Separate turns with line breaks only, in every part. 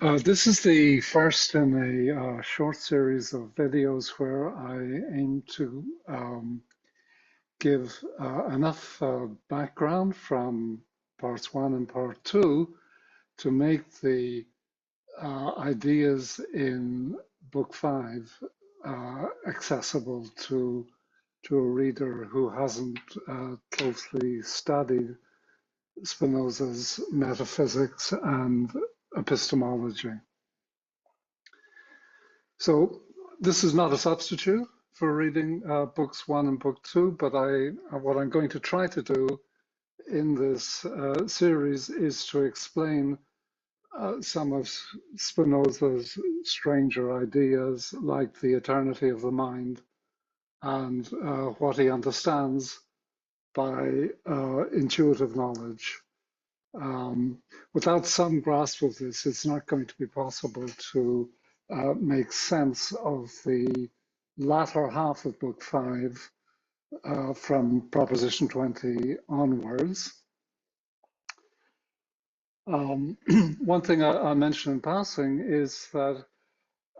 This is the first in a short series of videos where I aim to give enough background from parts one and part two to make the ideas in book five accessible to a reader who hasn't closely studied Spinoza's metaphysics and epistemology. So this is not a substitute for reading books one and book two, but what I'm going to try to do in this series is to explain some of Spinoza's stranger ideas, like the eternity of the mind and what he understands by intuitive knowledge. Without some grasp of this, it's not going to be possible to make sense of the latter half of book five from proposition 20 onwards. One thing I'll mention in passing is that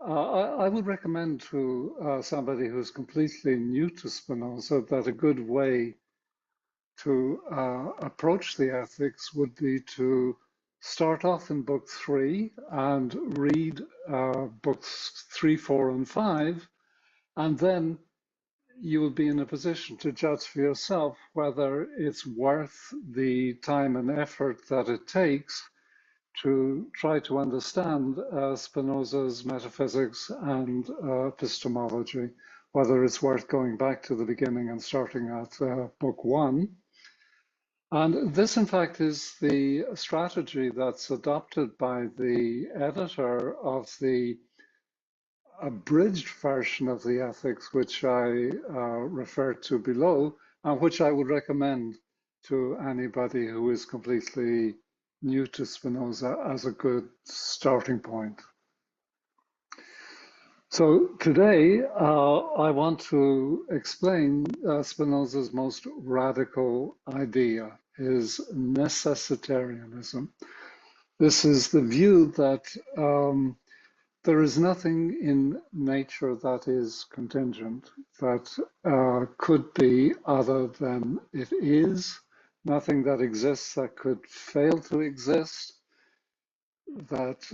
I would recommend to somebody who's completely new to Spinoza that a good way to approach the ethics would be to start off in book three and read books three, four, and five, and then you will be in a position to judge for yourself whether it's worth the time and effort that it takes to try to understand Spinoza's metaphysics and epistemology, whether it's worth going back to the beginning and starting at book one. And this, in fact, is the strategy that's adopted by the editor of the abridged version of the ethics, which I refer to below, and which I would recommend to anybody who is completely new to Spinoza as a good starting point. So today, I want to explain Spinoza's most radical idea, his necessitarianism. This is the view that there is nothing in nature that is contingent, that could be other than it is, nothing that exists that could fail to exist, that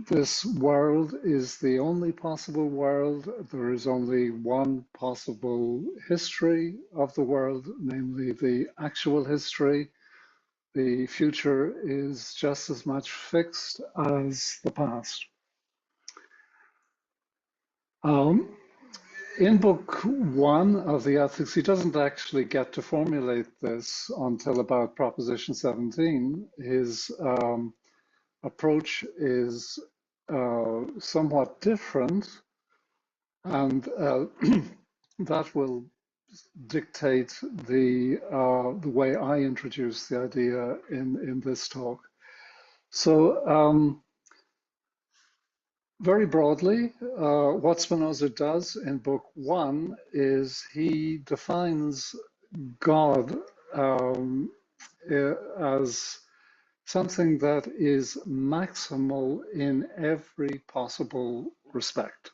this world is the only possible world. There is only one possible history of the world, namely the actual history. The future is just as much fixed as the past. In book one of the ethics, he doesn't actually get to formulate this until about proposition 17. His approach is somewhat different, and that will dictate the way I introduce the idea in this talk. So very broadly, what Spinoza does in book one is he defines God as something that is maximal in every possible respect.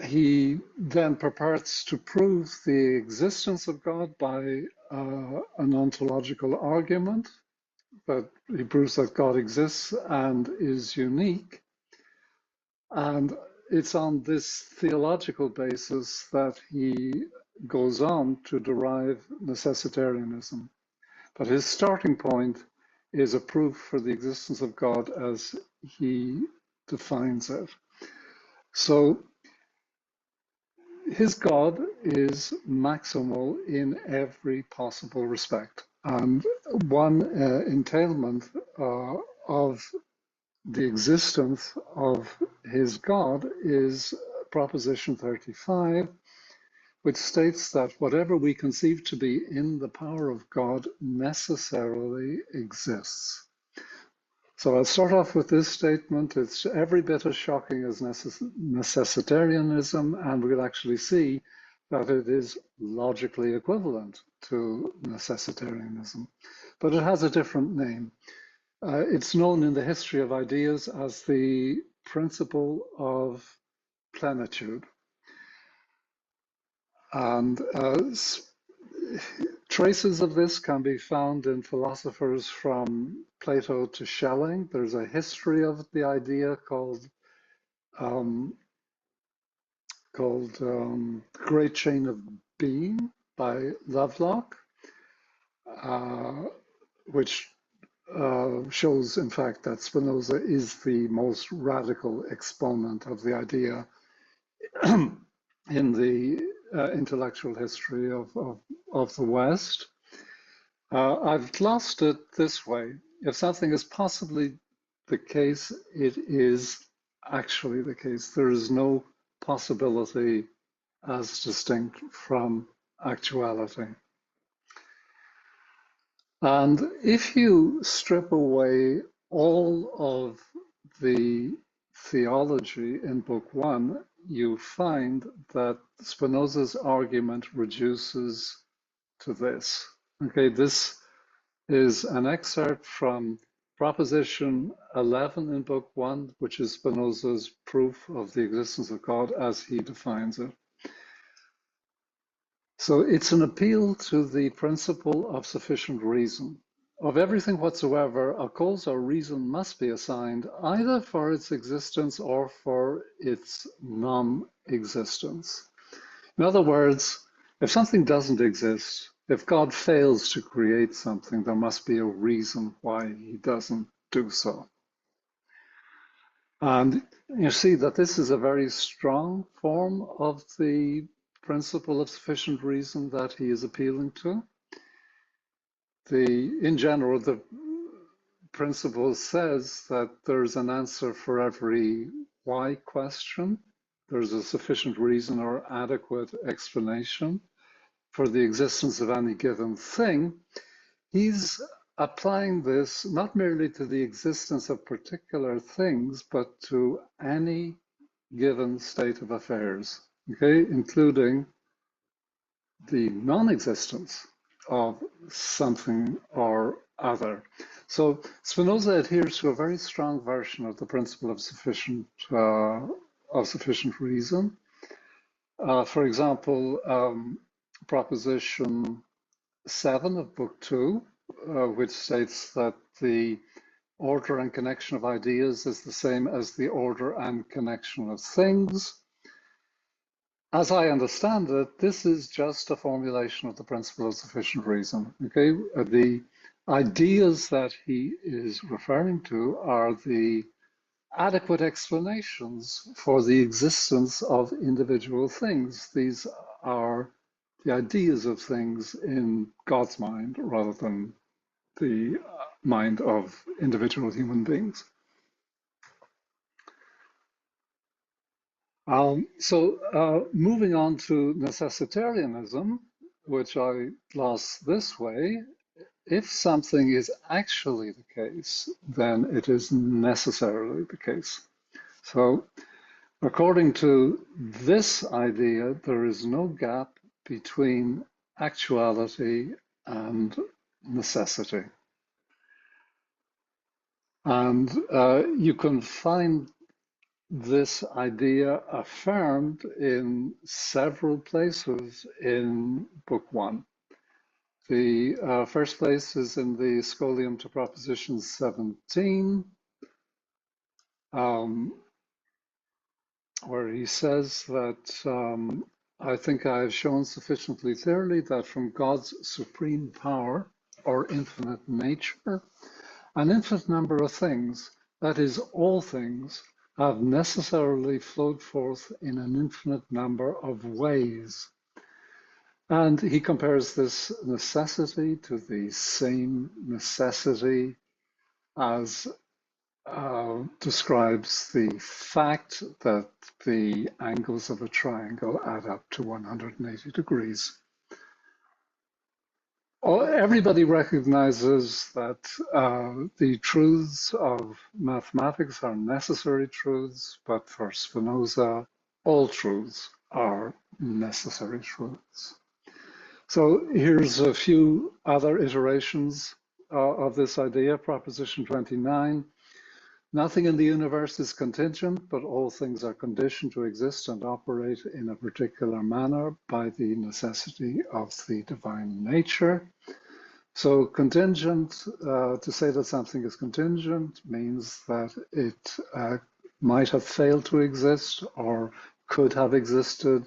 He then purports to prove the existence of God by an ontological argument, that he proves that God exists and is unique. And it's on this theological basis that he goes on to derive necessitarianism. But his starting point is a proof for the existence of God as he defines it. So his God is maximal in every possible respect. And one entailment of the existence of his God is proposition 35, which states that whatever we conceive to be in the power of God necessarily exists. So I'll start off with this statement. It's every bit as shocking as necessitarianism, and we'll actually see that it is logically equivalent to necessitarianism. But it has a different name. It's known in the history of ideas as the principle of plenitude. And traces of this can be found in philosophers from Plato to Schelling. There's a history of the idea called Great Chain of Being by Lovelock, which shows, in fact, that Spinoza is the most radical exponent of the idea in the intellectual history of the West. I've glossed it this way. If something is possibly the case, it is actually the case. There is no possibility as distinct from actuality. And if you strip away all of the theology in Book One, you find that Spinoza's argument reduces to this. Okay, this is an excerpt from Proposition 11 in Book One, which is Spinoza's proof of the existence of God as he defines it. So it's an appeal to the principle of sufficient reason. Of everything whatsoever, a cause or reason must be assigned either for its existence or for its non-existence. In other words, if something doesn't exist, if God fails to create something, there must be a reason why he doesn't do so. And you see that this is a very strong form of the principle of sufficient reason that he is appealing to. In general, the principle says that there's an answer for every why question. There's a sufficient reason or adequate explanation for the existence of any given thing. He's applying this not merely to the existence of particular things, but to any given state of affairs, okay, including the non-existence of something or other. So Spinoza adheres to a very strong version of the principle of sufficient reason. For example, Proposition 7 of Book 2, which states that the order and connection of ideas is the same as the order and connection of things. As I understand it, this is just a formulation of the principle of sufficient reason. Okay, the ideas that he is referring to are the adequate explanations for the existence of individual things. These are the ideas of things in God's mind rather than the mind of individual human beings. Moving on to necessitarianism, which I gloss this way, if something is actually the case, then it is necessarily the case. So according to this idea, there is no gap between actuality and necessity. And you can find this idea affirmed in several places in Book One. The first place is in the scholium to Proposition 17, where he says that I think I have shown sufficiently clearly that from God's supreme power or infinite nature, an infinite number of things, that is, all things, have necessarily flowed forth in an infinite number of ways. And he compares this necessity to the same necessity as describes the fact that the angles of a triangle add up to 180 degrees. Everybody recognizes that the truths of mathematics are necessary truths, but for Spinoza, all truths are necessary truths. So here's a few other iterations of this idea, proposition 29. Nothing in the universe is contingent, but all things are conditioned to exist and operate in a particular manner by the necessity of the divine nature. So contingent, to say that something is contingent means that it might have failed to exist or could have existed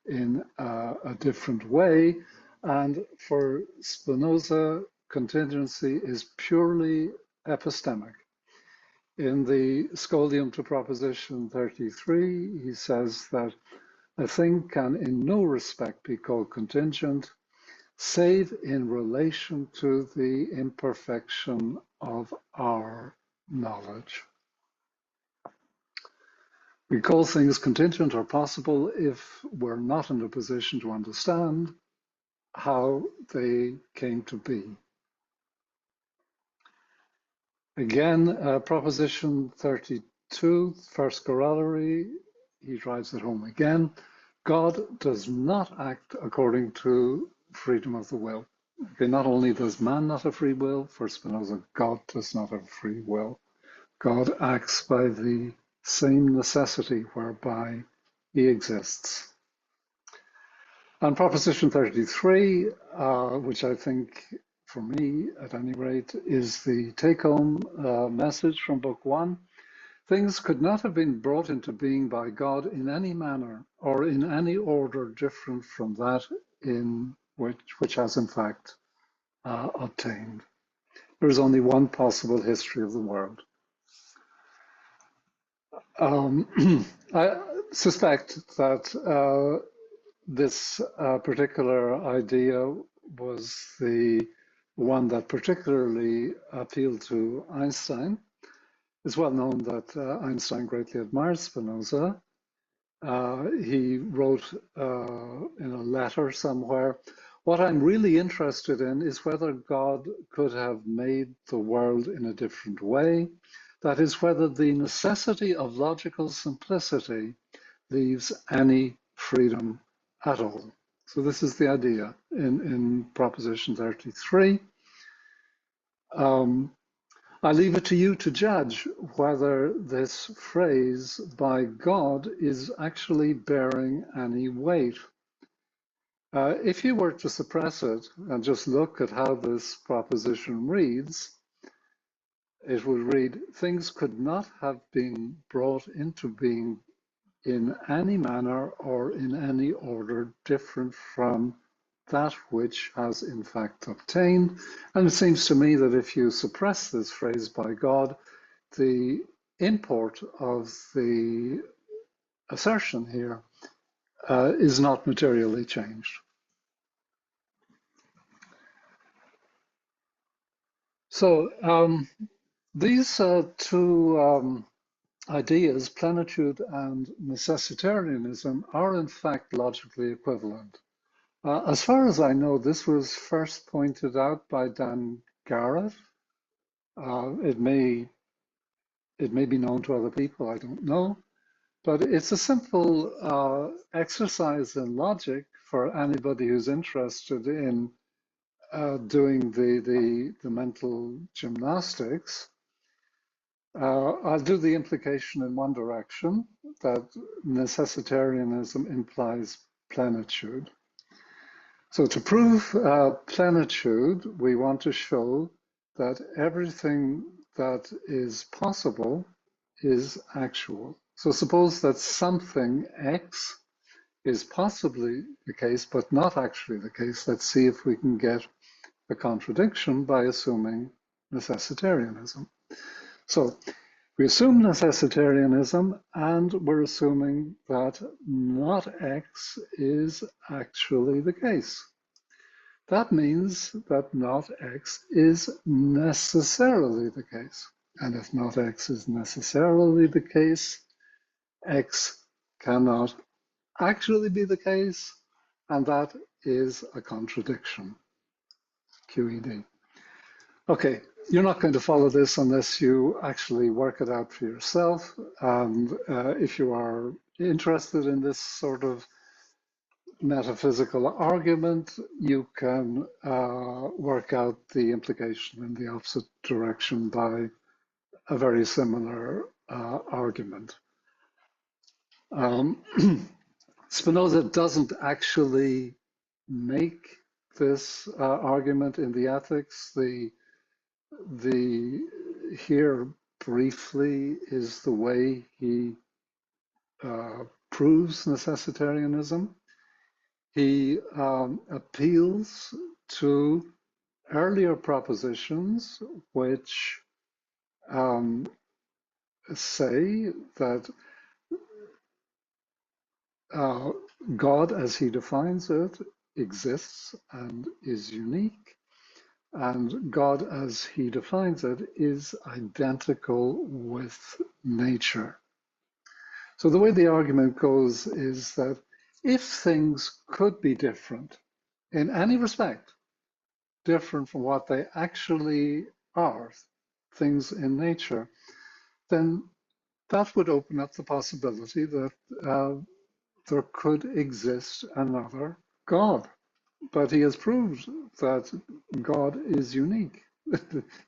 in a different way. And for Spinoza, contingency is purely epistemic. In the scholium to proposition 33, he says that a thing can in no respect be called contingent, save in relation to the imperfection of our knowledge. We call things contingent or possible if we're not in a position to understand how they came to be. Again, proposition 32, first corollary, he drives it home again. God does not act according to freedom of the will. Okay, not only does man not have free will, for Spinoza, God does not have free will. God acts by the same necessity whereby he exists. And proposition 33, which I think, for me at any rate, is the take-home message from book 1. Things could not have been brought into being by God in any manner or in any order different from that in which has in fact obtained. There is only one possible history of the world. I suspect that this particular idea was the one that particularly appealed to Einstein. It's well known that Einstein greatly admired Spinoza. He wrote in a letter somewhere, what I'm really interested in is whether God could have made the world in a different way. That is, whether the necessity of logical simplicity leaves any freedom at all. So this is the idea in proposition 33. I leave it to you to judge whether this phrase by God is actually bearing any weight. If you were to suppress it and just look at how this proposition reads, it would read, things could not have been brought into being in any manner or in any order different from that which has in fact obtained. And it seems to me that if you suppress this phrase by God, the import of the assertion here is not materially changed. So these two ideas, plenitude and necessitarianism, are in fact logically equivalent. As far as I know, this was first pointed out by Dan Garrett. It may be known to other people, I don't know. But it's a simple exercise in logic for anybody who's interested in doing the mental gymnastics. I'll do the implication in one direction, that necessitarianism implies plenitude. So to prove plenitude, we want to show that everything that is possible is actual. So suppose that something X is possibly the case, but not actually the case. Let's see if we can get a contradiction by assuming necessitarianism. So we assume necessitarianism, and we're assuming that not X is actually the case. That means that not X is necessarily the case. And if not X is necessarily the case, X cannot actually be the case, and that is a contradiction. QED. Okay, you're not going to follow this unless you actually work it out for yourself. And if you are interested in this sort of metaphysical argument, you can work out the implication in the opposite direction by a very similar argument. Spinoza doesn't actually make this argument in the Ethics. Here briefly is the way he proves necessitarianism. He appeals to earlier propositions which say that God, as he defines it, exists and is unique, and God, as he defines it, is identical with nature. So the way the argument goes is that if things could be different in any respect, different from what they actually are, things in nature, then that would open up the possibility that there could exist another God. But he has proved that God is unique.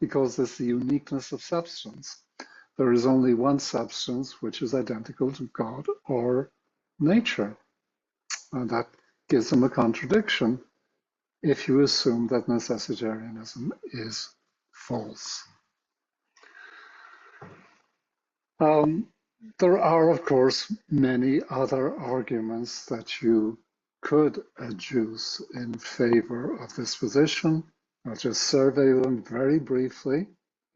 He calls this the uniqueness of substance. There is only one substance which is identical to God or nature. And that gives him a contradiction if you assume that necessitarianism is false. There are, of course, many other arguments that you could adduce in favor of this position. I'll just survey them very briefly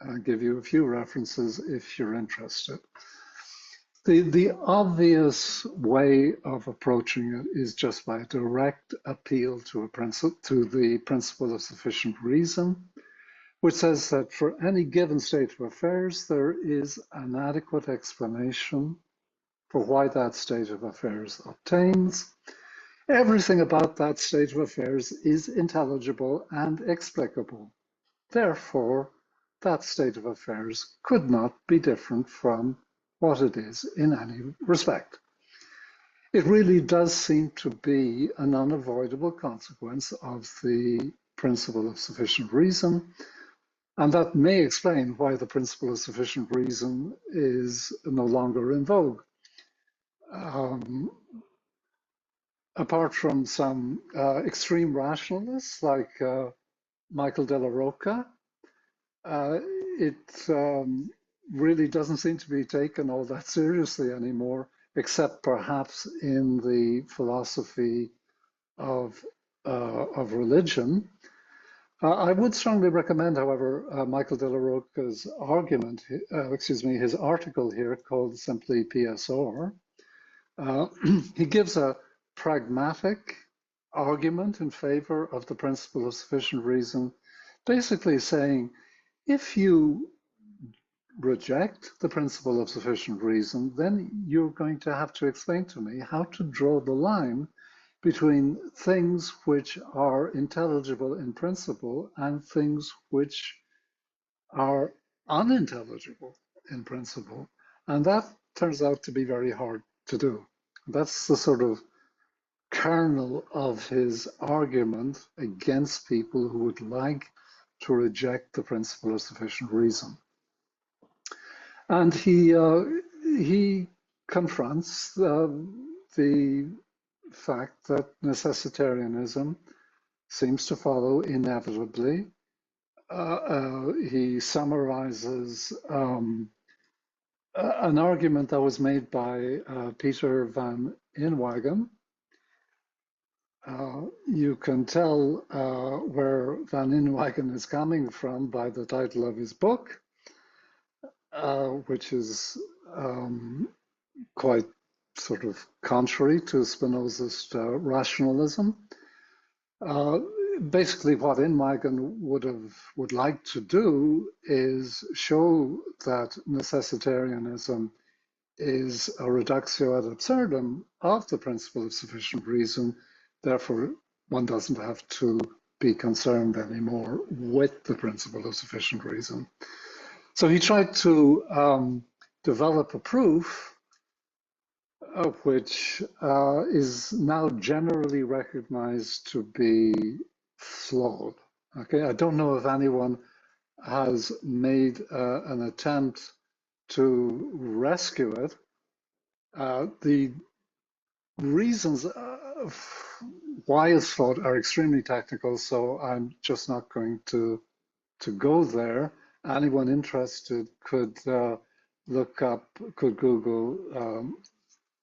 and give you a few references if you're interested. The obvious way of approaching it is just by a direct appeal to the principle of sufficient reason, which says that for any given state of affairs, there is an adequate explanation for why that state of affairs obtains. Everything about that state of affairs is intelligible and explicable. Therefore, that state of affairs could not be different from what it is in any respect. It really does seem to be an unavoidable consequence of the principle of sufficient reason, and that may explain why the principle of sufficient reason is no longer in vogue. Apart from some extreme rationalists like Michael Della Rocca, it really doesn't seem to be taken all that seriously anymore, except perhaps in the philosophy of religion. I would strongly recommend, however, Michael Della Rocca's argument, his article here called simply PSR. He gives a pragmatic argument in favor of the principle of sufficient reason, basically saying, if you reject the principle of sufficient reason, then you're going to have to explain to me how to draw the line between things which are intelligible in principle and things which are unintelligible in principle. And that turns out to be very hard to do. That's the sort of kernel of his argument against people who would like to reject the principle of sufficient reason. And he confronts the fact that necessitarianism seems to follow inevitably. He summarizes an argument that was made by Peter van Inwagen. You can tell where van Inwagen is coming from by the title of his book, which is quite sort of contrary to Spinoza's rationalism. Basically, what Inwagen would like to do is show that necessitarianism is a reductio ad absurdum of the principle of sufficient reason. Therefore, one doesn't have to be concerned anymore with the principle of sufficient reason. So he tried to develop a proof which is now generally recognized to be flawed. Okay, I don't know if anyone has made an attempt to rescue it. The reasons why it's flawed are extremely technical, so I'm just not going to go there. Anyone interested could look up, could Google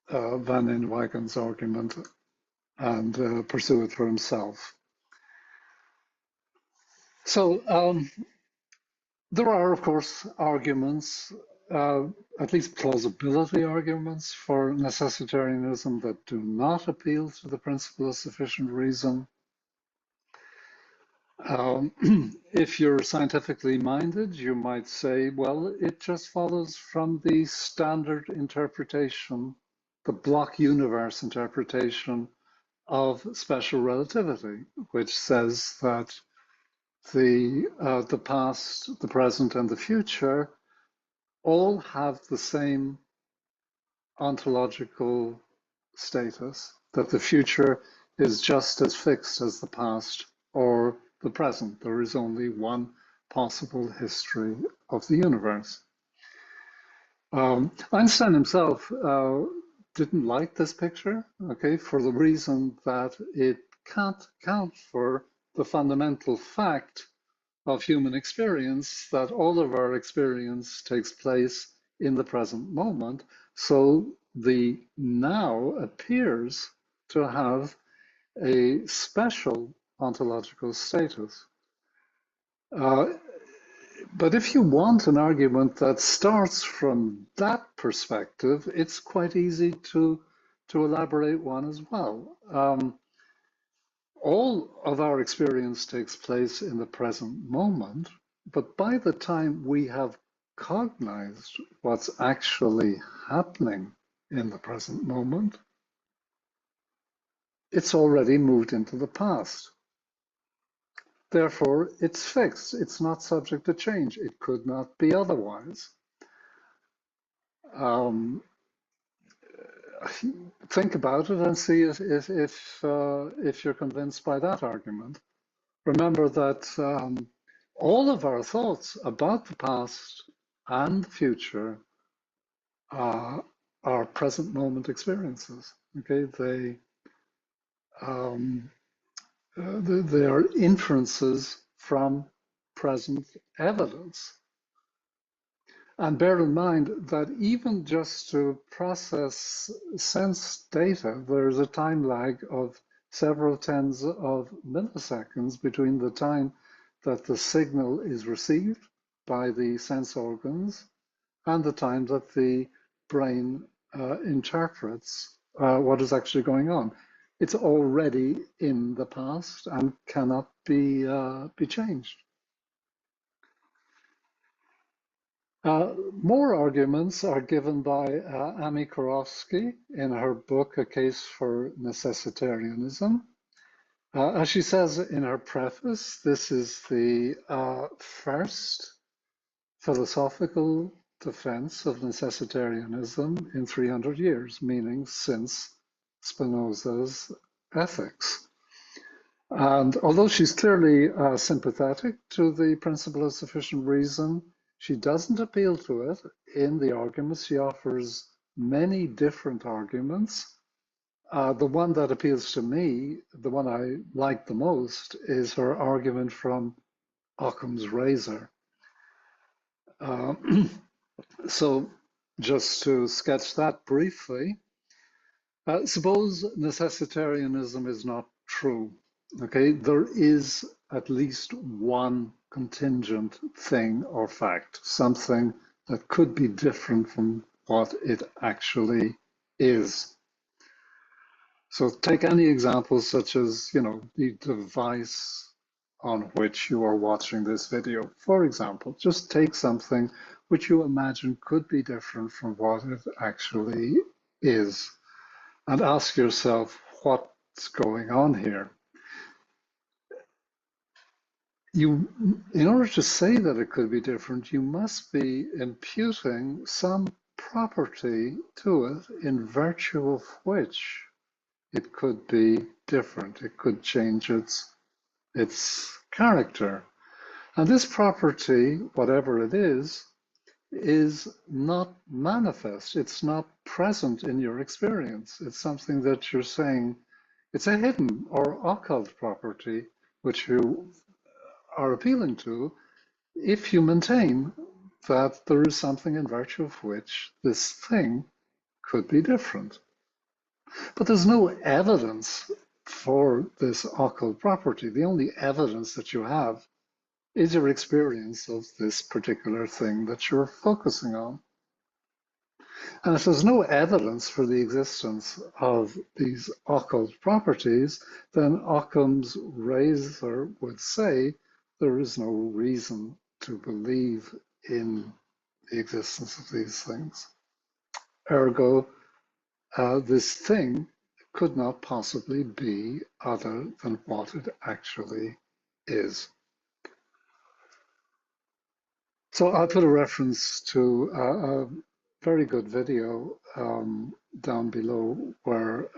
Van Inwagen's argument and pursue it for himself. So there are, of course, arguments, at least plausibility arguments for necessitarianism that do not appeal to the principle of sufficient reason. If you're scientifically minded, you might say, well, it just follows from the standard interpretation, the block universe interpretation of special relativity, which says that the past, the present, and the future all have the same ontological status, that the future is just as fixed as the past or the present. There is only one possible history of the universe. Einstein himself didn't like this picture, okay, for the reason that it can't account for the fundamental fact of human experience, that all of our experience takes place in the present moment. So the now appears to have a special ontological status. But if you want an argument that starts from that perspective, it's quite easy to elaborate one as well. All of our experience takes place in the present moment, but by the time we have cognized what's actually happening in the present moment, it's already moved into the past. Therefore, it's fixed. It's not subject to change. It could not be otherwise. Think about it and see if you're convinced by that argument. Remember that all of our thoughts about the past and the future are present moment experiences. Okay, they are inferences from present evidence. And bear in mind that even just to process sense data, there's a time lag of several tens of milliseconds between the time that the signal is received by the sense organs and the time that the brain interprets what is actually going on. It's already in the past and cannot be changed. More arguments are given by Amy Kurofsky in her book, A Case for Necessitarianism. As she says in her preface, this is the first philosophical defense of necessitarianism in 300 years, meaning since Spinoza's Ethics. And although she's clearly sympathetic to the principle of sufficient reason, she doesn't appeal to it in the arguments. She offers many different arguments. The one that appeals to me, the one I like the most, is her argument from Occam's razor. So just to sketch that briefly, suppose necessitarianism is not true. Okay, there is at least one contingent thing or fact, something that could be different from what it actually is. So take any example such as, the device on which you are watching this video. For example, just take something which you imagine could be different from what it actually is and ask yourself what's going on here. In order to say that it could be different, you must be imputing some property to it in virtue of which it could be different. It could change its character. And this property, whatever it is not manifest. It's not present in your experience. It's something that you're saying, it's a hidden or occult property which you are appealing to if you maintain that there is something in virtue of which this thing could be different. But there's no evidence for this occult property. The only evidence that you have is your experience of this particular thing that you're focusing on. And if there's no evidence for the existence of these occult properties, then Occam's razor would say there is no reason to believe in the existence of these things. Ergo, this thing could not possibly be other than what it actually is. So I'll put a reference to a very good video down below where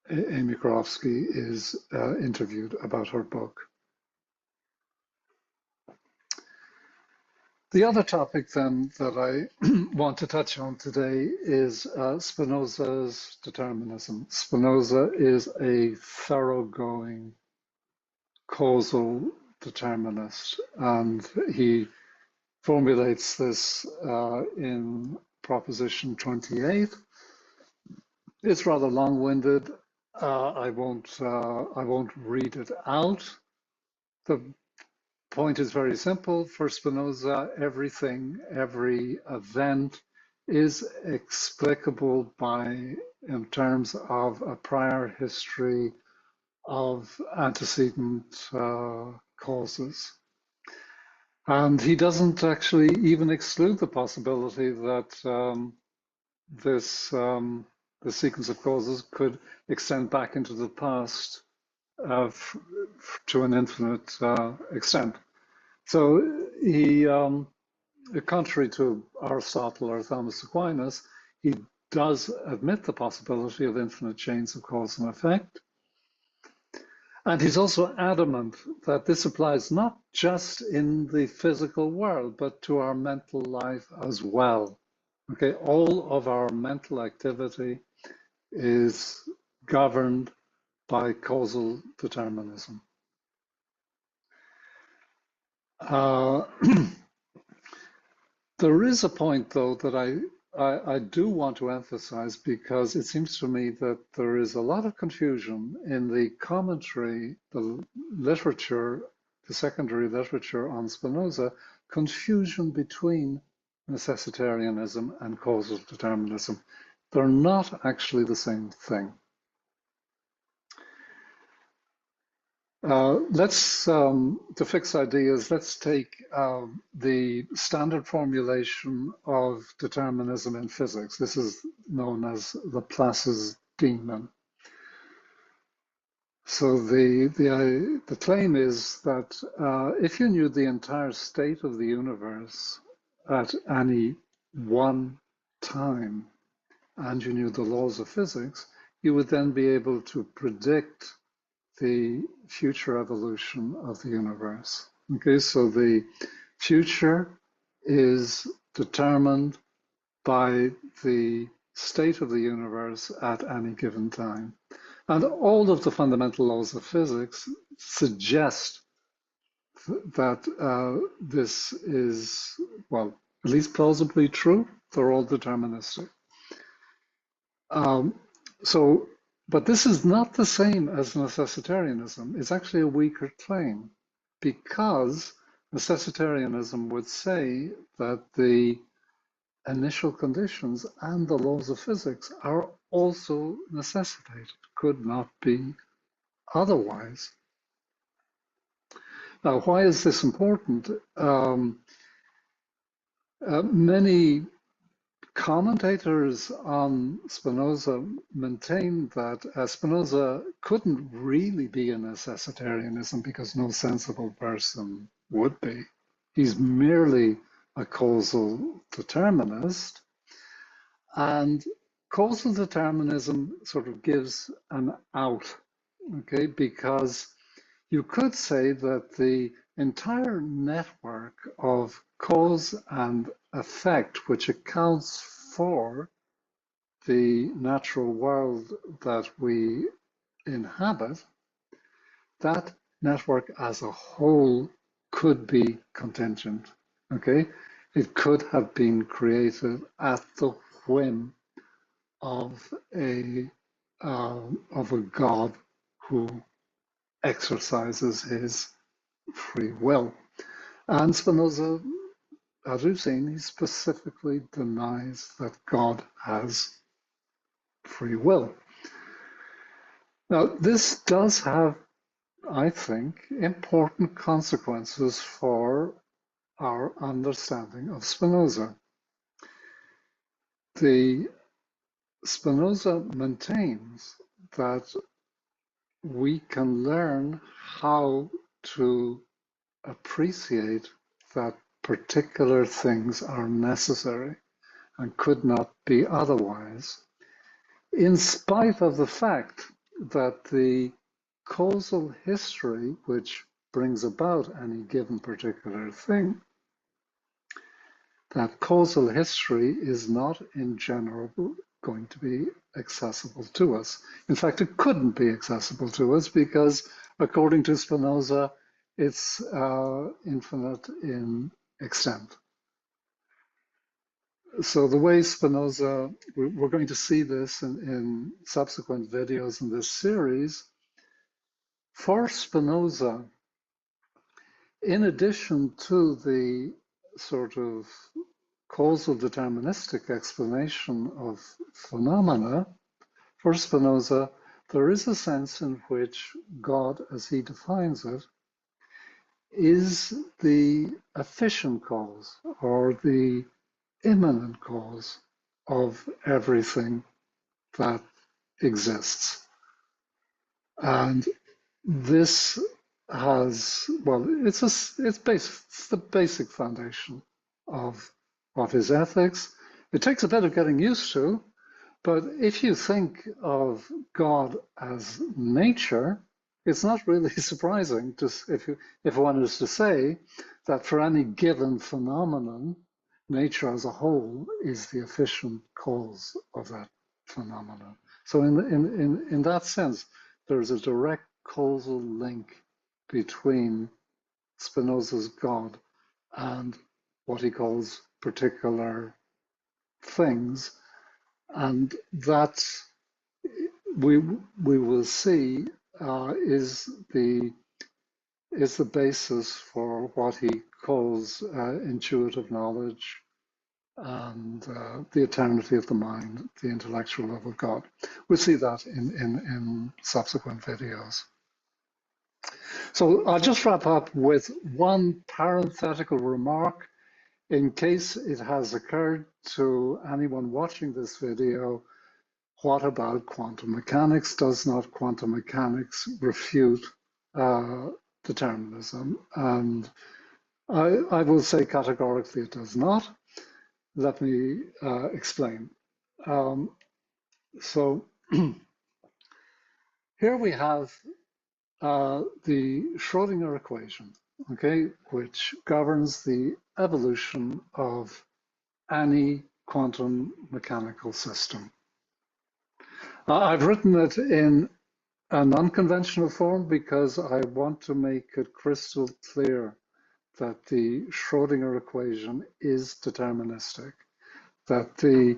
Amy Korofsky is interviewed about her book. The other topic then that I want to touch on today is Spinoza's determinism. Spinoza is a thoroughgoing causal determinist, and he formulates this in Proposition 28. It's rather long-winded. I won't read it out. The point is very simple. For Spinoza, everything, every event is explicable in terms of a prior history of antecedent causes. And he doesn't actually even exclude the possibility that the sequence of causes could extend back into the past to an infinite extent. So he, contrary to Aristotle or Thomas Aquinas, he does admit the possibility of infinite chains of cause and effect. And he's also adamant that this applies not just in the physical world, but to our mental life as well. Okay, all of our mental activity is governed by causal determinism. There is a point, though, that I do want to emphasize, because it seems to me that there is a lot of confusion in the commentary, the literature, the secondary literature on Spinoza, confusion between necessitarianism and causal determinism. They're not actually the same thing. To fix ideas, let's take the standard formulation of determinism in physics. This is known as Laplace's demon. So the claim is that if you knew the entire state of the universe at any one time, and you knew the laws of physics, you would then be able to predict the future evolution of the universe. Okay, so the future is determined by the state of the universe at any given time. And all of the fundamental laws of physics suggest that this is, well, at least plausibly true. They're all deterministic. But this is not the same as necessitarianism. It's actually a weaker claim, because necessitarianism would say that the initial conditions and the laws of physics are also necessitated, could not be otherwise. Now, why is this important? Many commentators on Spinoza maintain that Spinoza couldn't really be a necessitarianism because no sensible person would be. He's merely a causal determinist. And causal determinism sort of gives an out, okay, because you could say that the entire network of cause and effect, which accounts for the natural world that we inhabit, that network as a whole could be contingent, okay? It could have been created at the whim of a God who exercises his free will. And Spinoza, as we've seen, he specifically denies that God has free will. Now, this does have, I think, important consequences for our understanding of Spinoza. The Spinoza maintains that we can learn how to appreciate that particular things are necessary and could not be otherwise, in spite of the fact that the causal history which brings about any given particular thing, that causal history is not in general going to be accessible to us. In fact, it couldn't be accessible to us because, according to Spinoza, it's infinite in extent. So the way Spinoza, we're going to see this in subsequent videos in this series, for Spinoza, in addition to the sort of causal deterministic explanation of phenomena, for Spinoza, there is a sense in which God, as he defines it, is the efficient cause or the immanent cause of everything that exists. And this has, well, it's the basic foundation of his ethics. It takes a bit of getting used to, but if you think of God as nature, it's not really surprising to, if one is to say that for any given phenomenon, nature as a whole is the efficient cause of that phenomenon. So in that sense, there's a direct causal link between Spinoza's God and what he calls particular things. And that we will see is the basis for what he calls intuitive knowledge and the eternity of the mind, the intellectual love of God. We'll see that in subsequent videos. So I'll just wrap up with one parenthetical remark in case it has occurred to anyone watching this video. What about quantum mechanics? Does not quantum mechanics refute determinism? And I will say categorically it does not. Let me explain. So here we have the Schrödinger equation, okay, which governs the evolution of any quantum mechanical system. I've written it in a non-conventional form because I want to make it crystal clear that the Schrödinger equation is deterministic, that the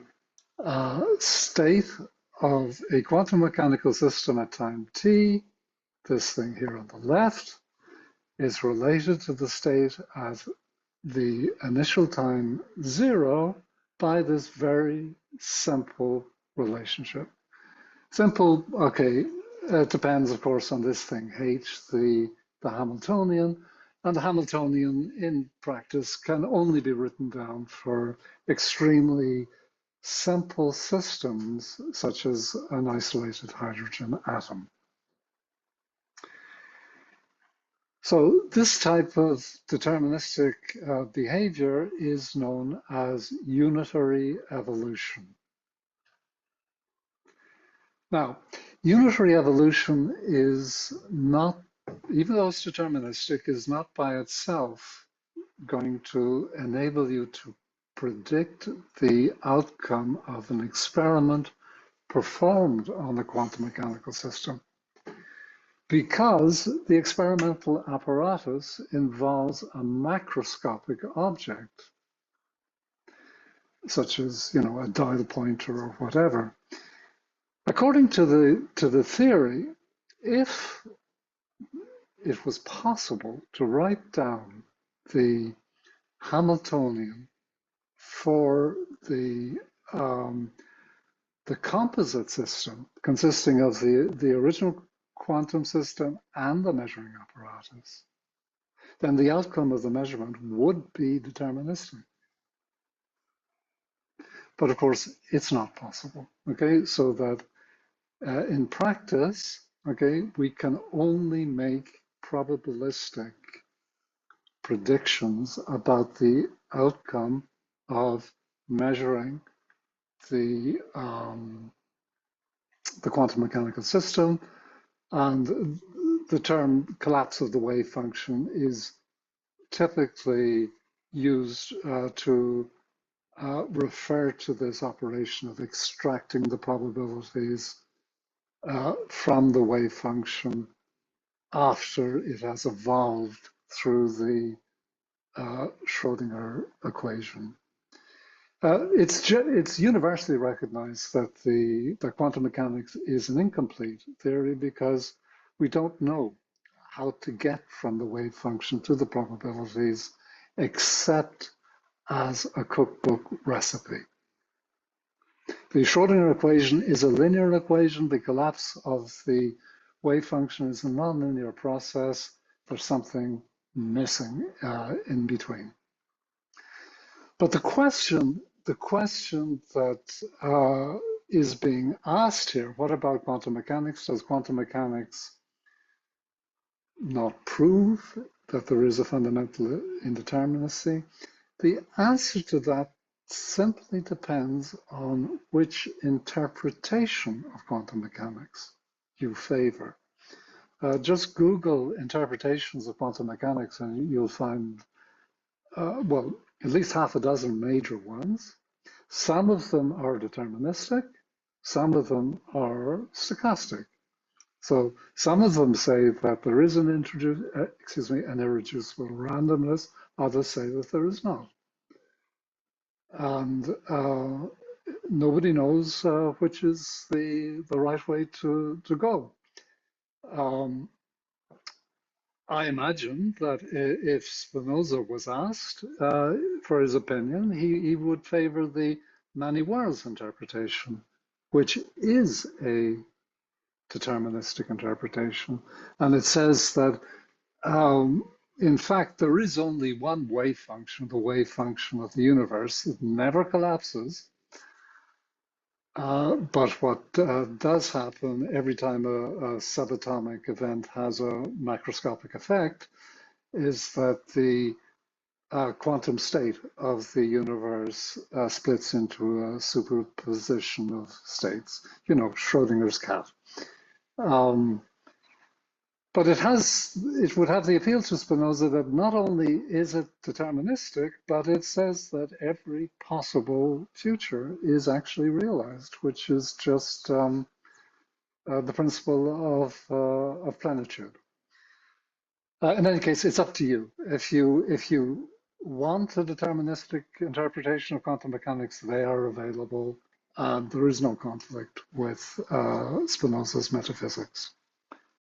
state of a quantum mechanical system at time t, this thing here on the left, is related to the state at the initial time 0 by this very simple relationship. Simple, okay, it depends, of course, on this thing, h, the Hamiltonian, and the Hamiltonian in practice can only be written down for extremely simple systems, such as an isolated hydrogen atom. So this type of deterministic behavior is known as unitary evolution. Now, unitary evolution is not, even though it's deterministic, is not by itself going to enable you to predict the outcome of an experiment performed on a quantum mechanical system, because the experimental apparatus involves a macroscopic object, such as, you know, a dial pointer or whatever. According to the theory, if it was possible to write down the Hamiltonian for the composite system consisting of the original quantum system and the measuring apparatus, then the outcome of the measurement would be deterministic. But of course, it's not possible, okay? So that in practice, okay, we can only make probabilistic predictions about the outcome of measuring the quantum mechanical system, and the term collapse of the wave function is typically used to refer to this operation of extracting the probabilities from the wave function after it has evolved through the Schrodinger equation. It's universally recognized that quantum mechanics is an incomplete theory because we don't know how to get from the wave function to the probabilities except as a cookbook recipe. The Schrodinger equation is a linear equation. The collapse of the wave function is a nonlinear process. There's something missing in between. But the question that is being asked here, what about quantum mechanics? Does quantum mechanics not prove that there is a fundamental indeterminacy? The answer to that simply depends on which interpretation of quantum mechanics you favor. Just Google interpretations of quantum mechanics and you'll find, well, at least half a dozen major ones. Some of them are deterministic, some of them are stochastic. So some of them say that there is an irreducible randomness, others say that there is not. And nobody knows which is the right way to go. I imagine that if Spinoza was asked for his opinion, he would favor the Maniwars interpretation, which is a deterministic interpretation. And it says that, in fact, there is only one wave function, the wave function of the universe. It never collapses. But what does happen every time a subatomic event has a macroscopic effect is that the quantum state of the universe splits into a superposition of states, you know, Schrodinger's cat. But it would have the appeal to Spinoza that not only is it deterministic, but it says that every possible future is actually realized, which is just the principle of plenitude. In any case, it's up to you. If you want a deterministic interpretation of quantum mechanics, they are available. There is no conflict with Spinoza's metaphysics.